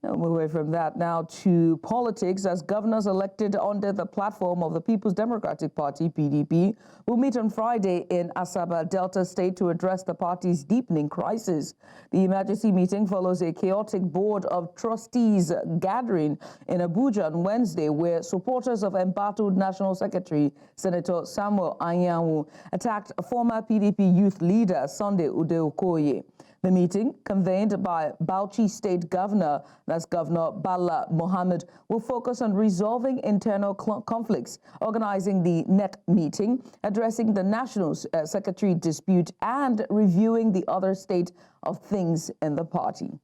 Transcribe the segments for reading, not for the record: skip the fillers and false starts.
We'll move away from that now to politics, as governors elected under the platform of the People's Democratic Party, PDP, will meet on Friday in Asaba, Delta State, to address the party's deepening crisis. The emergency meeting follows a chaotic Board of Trustees gathering in Abuja on Wednesday, where supporters of embattled National Secretary Senator Samuel Anyanwu attacked former PDP Youth Leader Sunday Ude-Okoye. The meeting, convened by Bauchi State Governor, that's Governor Bala Mohammed, will focus on resolving internal conflicts, organizing the NEC meeting, addressing the National Secretary dispute, and reviewing the other state of things in the party.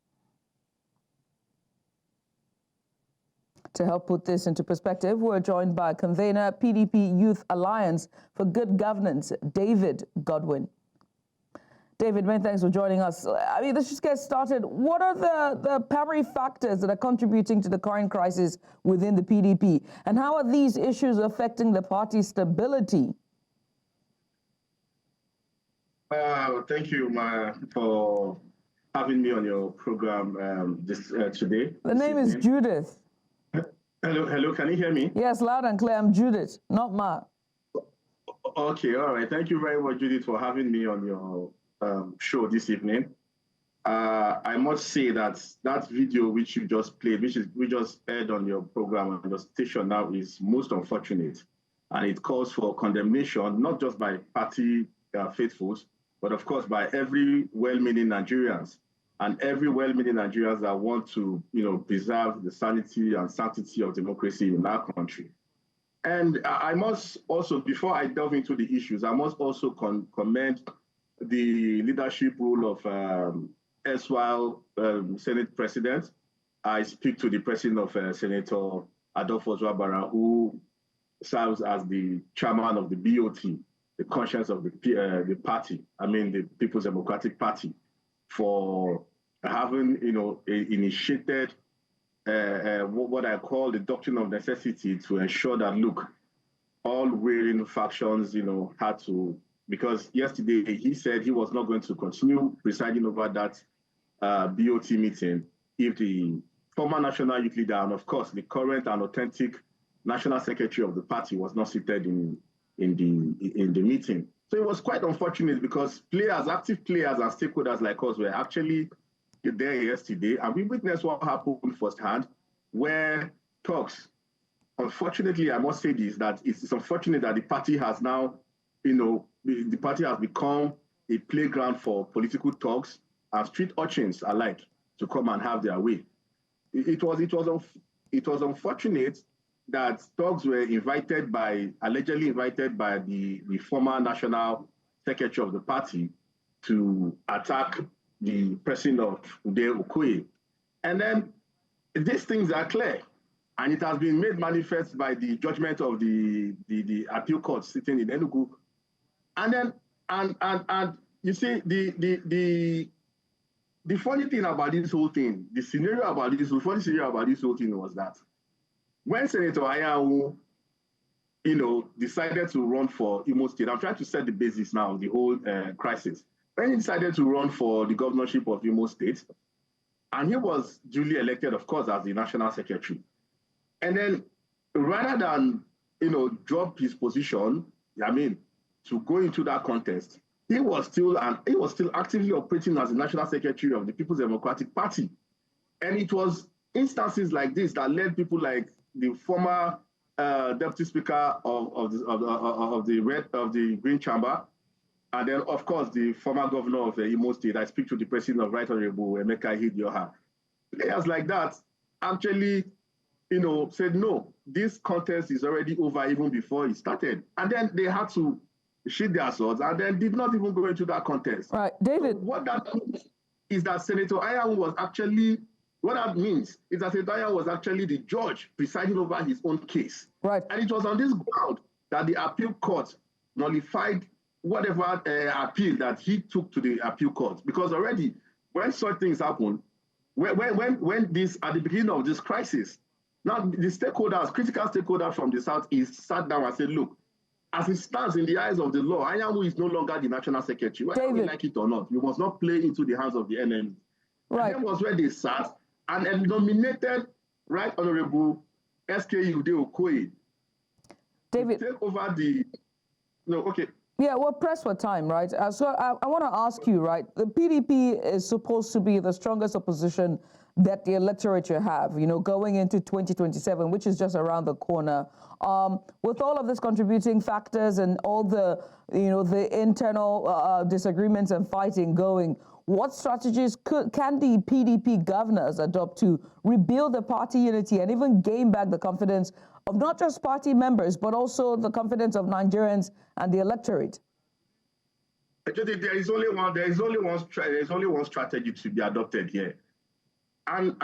To help put this into perspective, we're joined by Convener, PDP Youth Alliance for Good Governance, David Godwin. David, many thanks for joining us. I mean, let's just get started. What are the primary factors that are contributing to the current crisis within the PDP? And how are these issues affecting the party's stability? Thank you, for having me on your program today. The name is Judith. Hello, can you hear me? Yes, loud and clear. I'm Judith, not Ma. Okay, all right. Thank you very much, Judith, for having me on your show this evening. I must say that video which you just played, we just aired on your program on the station now, is most unfortunate, and it calls for condemnation, not just by party faithfuls, but of course by every well-meaning Nigerians and every well-meaning Nigerians that want to, preserve the sanity and sanctity of democracy in our country. And I must also, before I delve into the issues, I must also commend the leadership role of erstwhile Senate President. I speak to the President of Senator Adolfo Bala, who serves as the chairman of the BOT, the conscience of the party, I mean the People's Democratic Party, for having, initiated what I call the doctrine of necessity to ensure that, look, all warring factions, had to, because yesterday he said he was not going to continue presiding over that BOT meeting if the former national youth leader and, of course, the current and authentic national secretary of the party was not seated in the meeting. So it was quite unfortunate because active players and stakeholders like us were actually there yesterday, and we witnessed what happened firsthand, where talks, unfortunately, I must say this, that it's unfortunate that the party has now, the party has become a playground for political talks and street urchins alike to come and have their way. It was unfortunate that talks were allegedly invited by the former national secretary of the party to attack the president of Ude-Okoye. And then these things are clear, and it has been made manifest by the judgment of the appeal court sitting in Enugu. And then, and you see, the funny thing about this whole thing, the funny scenario about this whole thing was that when Senator Anyanwu, decided to run for Imo State, I'm trying to set the basis now of the whole crisis. When he decided to run for the governorship of Imo State, and he was duly elected, of course, as the national secretary. And then, rather than, drop his position, to go into that contest, he was still actively operating as the national secretary of the People's Democratic Party. And it was instances like this that led people like the former deputy speaker of the Green Chamber, and then of course the former governor of Imo State. I speak to the president of Right Honorable Emeka Ihedioha. Players like that actually, said no, this contest is already over even before it started, and then they had to sheath their swords and then did not even go into that contest. Right, David. So what that means is that Senator Anyanwu was actually. What that means is that Senator Anyanwu was actually the judge presiding over his own case. Right. And it was on this ground that the appeal court nullified whatever appeal that he took to the appeal court. Because already, when such things happen, when this, at the beginning of this crisis, now the stakeholders, critical stakeholders from the Southeast sat down and said, look, as it stands in the eyes of the law, Anyanwu is no longer the national secretary. Whether we like it or not, you must not play into the hands of the enemy. Right. And that was where they sat. and nominated Right Honorable S.K. Ude-Okoye David, to take over the. No, okay. Yeah, we're pressed for time, right? So I want to ask you, right? The PDP is supposed to be the strongest opposition that the electorate should have, going into 2027, which is just around the corner. With all of these contributing factors and all the, the internal disagreements and fighting going, what strategies can the PDP governors adopt to rebuild the party unity and even gain back the confidence of not just party members, but also the confidence of Nigerians and the electorate? There is only one strategy to be adopted here. And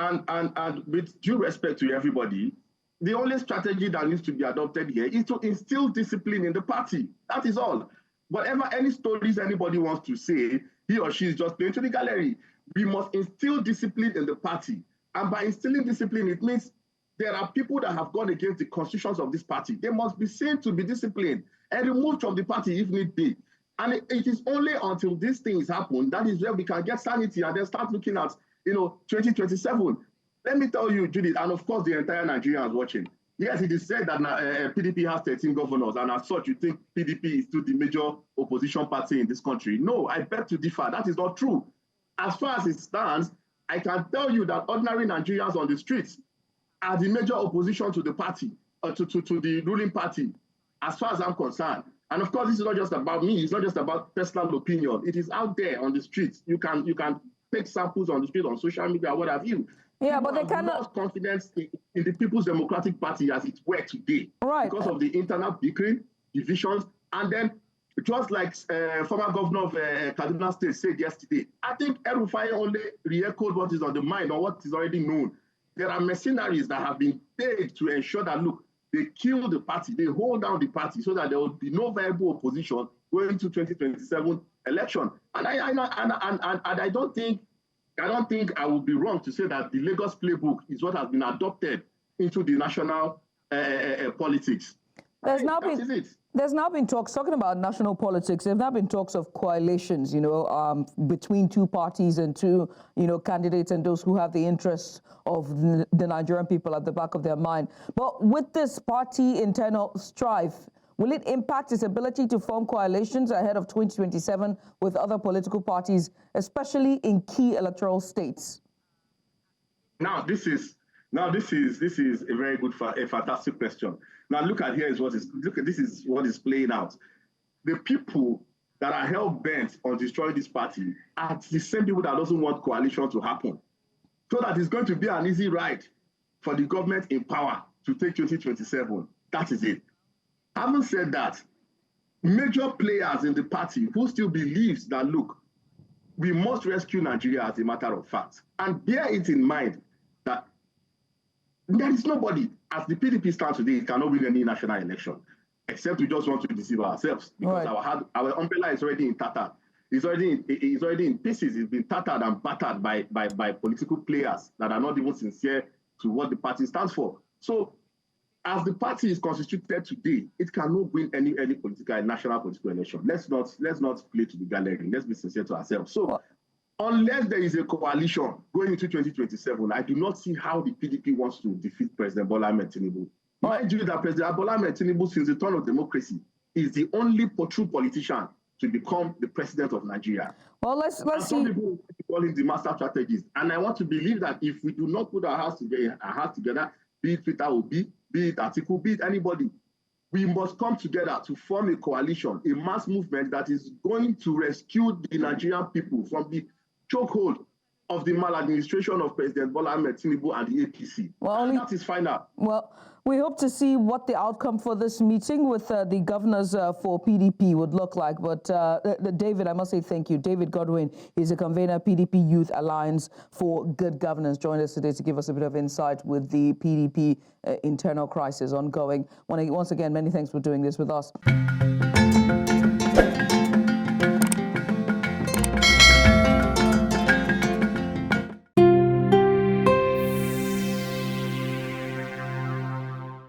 with due respect to everybody, the only strategy that needs to be adopted here is to instill discipline in the party. That is all. Whatever any stories anybody wants to say, he or she is just playing to the gallery. We must instill discipline in the party. And by instilling discipline, it means there are people that have gone against the constitutions of this party. They must be seen to be disciplined and removed from the party if need be. And it is only until these things happen that is where we can get sanity and then start looking at 2027. Let me tell you, Judith, and of course the entire Nigerians watching. Yes, it is said that PDP has 13 governors, and as such, you think PDP is still the major opposition party in this country. No, I beg to differ. That is not true. As far as it stands, I can tell you that ordinary Nigerians on the streets are the major opposition to the party, to the ruling party, as far as I'm concerned. And of course, this is not just about me. It's not just about personal opinion. It is out there on the streets. You can take samples on the street, on social media, what have you. Yeah, People but they cannot lost confidence in the People's Democratic Party as it were today, right, because of the internal bickering, divisions, and then just like former governor of Kaduna State said yesterday, I think El-Rufai only re-echoed what is on the mind or what is already known. There are mercenaries that have been paid to ensure that, look, they kill the party, they hold down the party so that there will be no viable opposition going to 2027 election. And I don't think I would be wrong to say that the Lagos playbook is what has been adopted into the national politics. There's now been talks, talking about national politics, there have now been talks of coalitions, between two parties and two, candidates and those who have the interests of the Nigerian people at the back of their mind. But with this party internal strife, will it impact its ability to form coalitions ahead of 2027 with other political parties, especially in key electoral states? Now, this is a very good, a fantastic question. Now, this is what is playing out. The people that are hell bent on destroying this party are the same people that doesn't want coalition to happen. So that it's going to be an easy ride for the government in power to take 2027. That is it. Having said that, major players in the party who still believes that, look, we must rescue Nigeria as a matter of fact, and bear it in mind that there is nobody, as the PDP stands today, cannot win any national election, except we just want to deceive ourselves, because right, our umbrella is already in tatter. It's already in pieces. It's been tattered and battered by political players that are not even sincere to what the party stands for. So, as the party is constituted today, it cannot win any national political election. Let's not play to the gallery. Let's be sincere to ourselves. So, unless there is a coalition going into 2027, I do not see how the PDP wants to defeat President Bola Tinubu. Mind you that President Bola Tinubu, since the turn of democracy, is the only true politician to become the president of Nigeria. Well, let's see. Some people call him the master strategist, and I want to believe that if we do not put our hearts together, be it Peter Obi, be it Atiku, be it anybody, we must come together to form a coalition, a mass movement that is going to rescue the Nigerian people from the chokehold of the maladministration of President Bola Tinubu and the APC. Well, that is final. Well, we hope to see what the outcome for this meeting with the governors for PDP would look like. But David, I must say thank you. David Godwin is a convener, PDP Youth Alliance for Good Governance, joined us today to give us a bit of insight with the PDP internal crisis ongoing. Once again, many thanks for doing this with us.